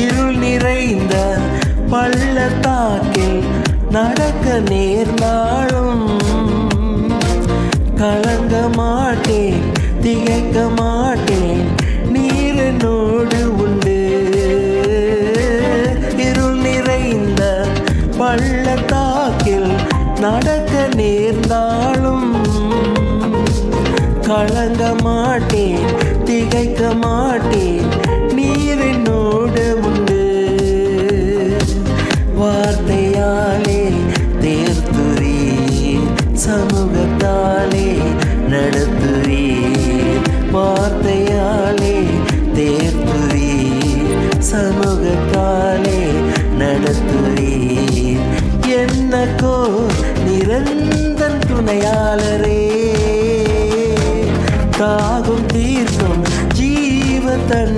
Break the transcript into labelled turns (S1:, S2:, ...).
S1: இருள் நிறைந்த பள்ளத்தாக்கில் நடக்க நேர்ந்தாலும் கலங்க மாட்டேன், திகைக்க மாட்டேன், நீர் என்னோடு உண்டு. இருள் நிறைந்த பள்ளத்தாக்கில் நடக்க நேர்ந்தாலும் கலங்க மாட்டேன், திகைக்க மாட்டேன், நீர் என்னோடு உண்டு. வார்த்தையாலே தேர்த்துவீர், சமூகத்தாலே நடத்துவீர். வார்த்தையாலே தேர்த்துவீர், சமூகத்தாலே நடத்துவீர். என்னக்கோ நிரந்தன் துணையாளரே, தாகம் தீர்க்கும் ஜீவ தன்